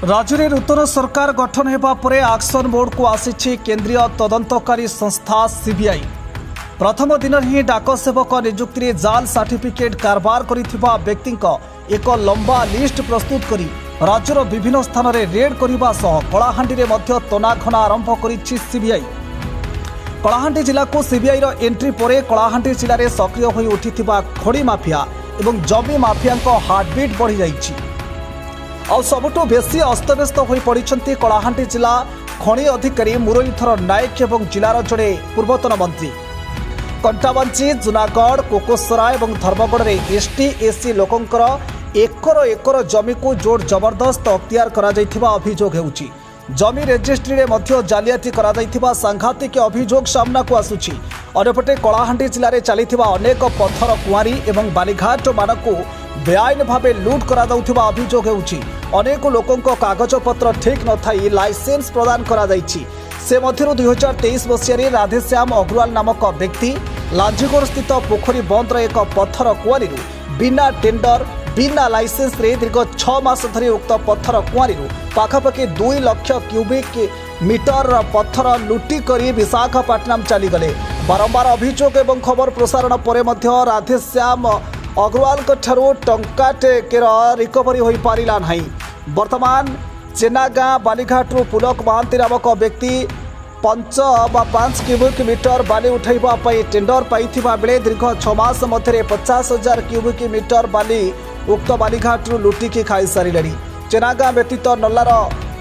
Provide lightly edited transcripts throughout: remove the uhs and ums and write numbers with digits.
राज्य में नूतन सरकार गठन होगा पर एक्शन मोड को आसी केंद्रीय तदंतकारी संस्था सीबीआई। प्रथम दिन ही डाक सेवक नियुक्ति में जाल सर्टिफिकेट कारबार करिथिबा व्यक्ति एक लंबा लिस्ट प्रस्तुत करी राज्यर विभिन्न स्थान में रेड करने सह कलाहांडी में मध्य तनाघना आरंभ करिछि सीबीआई। कलाहांडी जिला को सीबीआई रो एंट्री पर कलाहांडी जिले में सक्रिय होई उठिथिबा खड़ी माफिया एवं जमी माफिया हार्टबीट बढ़ी जाइछि। और सबुठु बेसी अस्तव्यस्त हो पड़ती कलाहांडी जिला खनि अधिकारी मुरलीधर नायक एवं जिलार जड़े पूर्वतन मंत्री। कंटाबांची, जूनागढ़, कोकोसरा और धर्मगढ़ में एसटी एससी लोकंकर एकर एकर जमी को जोर जबरदस्त अख्तियार करा जायथिबा अभियोग हेउछि। जमी रेजिस्ट्री रे मध्य जालियाती करा जायथिबा सांघातिक अभियोग सामना को आसुछि। अन्यपटे कलाहांडी जिले में चलीथिबा अनेक पत्थर कुआरी एवं बालीघाट मानकु बेआईन भावे लुट करा जाउथिबा अभियोग हेउछि। अनेक लोकंक कागजपत्र ठीक न थाई लाइसेंस प्रदान करा जायछि। से मध्यरु 2023 मसीह राधेश्याम अग्रवाल नामक व्यक्ति लांजीगोड़ स्थित पोखरी बंदर एक पत्थर कुआरी बिना टेंडर बिना लाइसेंस रे दीर्घ 6 मास धरी उक्त पत्थर कुआरी पाखापाखि 2 लाख क्यूबिक मीटर पत्थर लुटी करी विशाखापट्टनम चलीगले। बारंबार अभियोग एवं खबर प्रसारण पर मध्य राधेश्याम अग्रवाल टंकाटेकर रिकवरी हो पारिला नहीं। वर्तमान चेनागाँ बालीघाटू पुलक महांती नामक व्यक्ति 5 क्यूबिक मीटर बाली उठाइबा टेंडर पाइथिबा बेले दीर्घ 6 मास मध्य 50,000 क्यूबिक मीटर बाली उक्त बालीघाटू लुटिकी खाई सारे। चेनागाँ व्यतीत नल्लार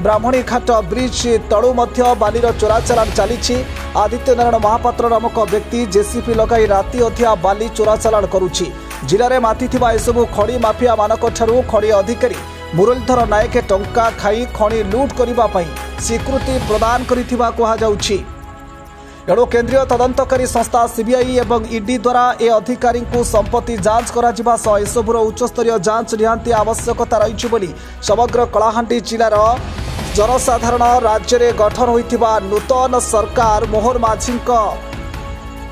ब्राह्मणी घाट ब्रिज तलु मध्य बालीर चोराचालान चली। आदित्य नारायण महापात्र नामक व्यक्ति जेसीपी लगाई राति अधिया बाली चोराचालान करुछि। जिले में मातिथिबा एसबु खड़ी माफिया मानक ठारू खड़ी अधिकारी मुरलीधर नायक टंका खाई खणी लुट करने स्वीकृति प्रदान करिथिबा कहा जाउछि। एणु केंद्रीय तदंतकारी संस्था सीबीआई एवं ईडी द्वारा ए अधिकारी को संपत्ति जांच करा सह एसबुर उच्चस्तरीय जांच निहांती आवश्यकता रही बोली समग्र कलाहांडी जिलार जनसाधारण राज्य में गठन होइथिबा नूतन सरकार मोहन माझी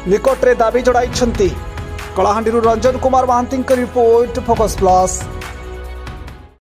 निकट में दाबी जणाइछन्ति। Kalahandi Ranjan Kumar Mahanti report, focus plus.